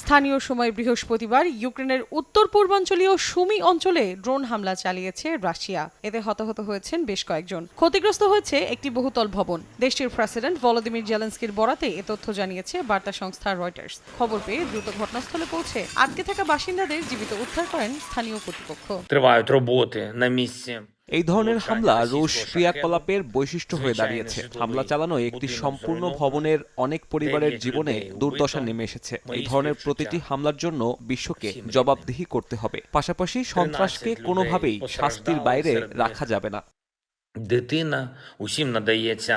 স্থানীয় সময় বৃহস্পতিবার ইউক্রেনের উত্তর পূর্বাঞ্চলীয় সুমি অঞ্চলে ড্রোন হামলা চালিয়েছে রাশিয়া। এতে হতাহত হয়েছেন বেশ কয়েকজন। ক্ষতিগ্রস্ত হয়েছে একটি বহুতল ভবন। দেশটির প্রেসিডেন্ট ভলোদিমির জেলেনস্কির বরাতে এ তথ্য জানিয়েছে বার্তা সংস্থা রয়টার্স। খবর পেয়ে দ্রুত ঘটনাস্থলে পৌঁছে আটকে থাকা বাসিন্দাদের জীবিত উদ্ধার করেন স্থানীয় কর্তৃপক্ষ। Тривають роботи на місці. এই ধরনের হামলা রুশ ক্রিয়াকলাপের বৈশিষ্ট্য হয়ে দাঁড়িয়েছে। হামলা চালানো একটি সম্পূর্ণ ভবনের অনেক পরিবারের জীবনে দুর্দশা নেমে এসেছে। এই ধরনের প্রতিটি হামলার জন্য বিশ্বকে জবাবদিহি করতে হবে। পাশাপাশি সন্ত্রাসকে কোনোভাবেই শাস্তির বাইরে রাখা যাবে না। Дитина усім надається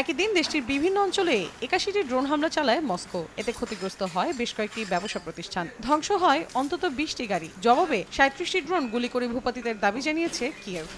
একই দিন দেশটির বিভিন্ন অঞ্চলে ৮১টি ড্রোন হামলা চালায় মস্কো। এতে ক্ষতিগ্রস্ত হয় বেশ কয়েকটি ব্যবসা প্রতিষ্ঠান, ধ্বংস হয় অন্তত ২০টি গাড়ি। জবাবে ৩৭টি ড্রোন গুলি করে ভূপাতিতের দাবি জানিয়েছে কিয়েভ।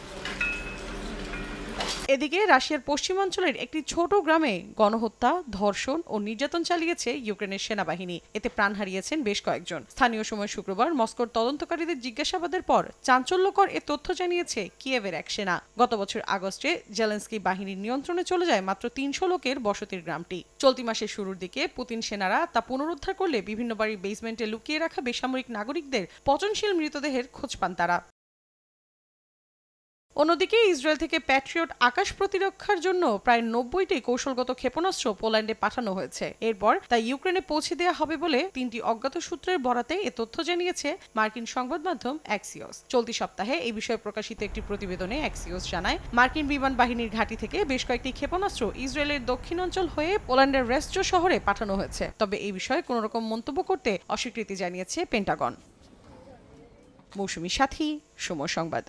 এদিকে রাশিয়ার পশ্চিমাঞ্চলের একটি ছোট গ্রামে গণহত্যা, ধর্ষণ ও নির্যাতন চালিয়েছে ইউক্রেনের সেনাবাহিনী। এতে প্রাণ হারিয়েছেন বেশ কয়েকজন। স্থানীয় সময় শুক্রবার মস্কোর তদন্তকারীদের জিজ্ঞাসাবাদের পর চাঞ্চল্যকর এ তথ্য জানিয়েছে কিয়েভের এক সেনা। গত বছর আগস্টে জেলেনস্কি বাহিনীর নিয়ন্ত্রণে চলে যায় মাত্র ৩০০ লোকের বসতির গ্রামটি। চলতি মাসের শুরুর দিকে পুতিন সেনারা তা পুনরুদ্ধার করলে বিভিন্ন বাড়ির বেসমেন্টে লুকিয়ে রাখা বেসামরিক নাগরিকদের পচনশীল মৃতদেহের খোঁজ পান তারা। অন্যদিকে ইসরায়েল থেকে প্যাট্রিয়ট আকাশ প্রতিরক্ষার জন্য প্রায় ৯০টি কৌশলগত ক্ষেপণাস্ত্র পোল্যান্ডে পাঠানো হয়েছে। এরপর তা ইউক্রেনে পৌঁছে দেওয়া হবে বলে ৩টি অজ্ঞাত সূত্রের বরাতে এ তথ্য জানিয়েছে মার্কিন সংবাদ মাধ্যম অ্যাক্সিওস। চলতি সপ্তাহে এই বিষয়ে প্রকাশিত একটি প্রতিবেদনে অ্যাক্সিওস জানায়, মার্কিন বিমান বাহিনীর ঘাঁটি থেকে বেশ কয়েকটি ক্ষেপণাস্ত্র ইসরায়েলের দক্ষিণাঞ্চল হয়ে পোল্যান্ডের রেস্ট্রো শহরে পাঠানো হয়েছে। তবে এই বিষয়ে কোনো রকম মন্তব্য করতে অস্বীকৃতি জানিয়েছে পেন্টাগন। মৌসুমী সাথী, সময় সংবাদ।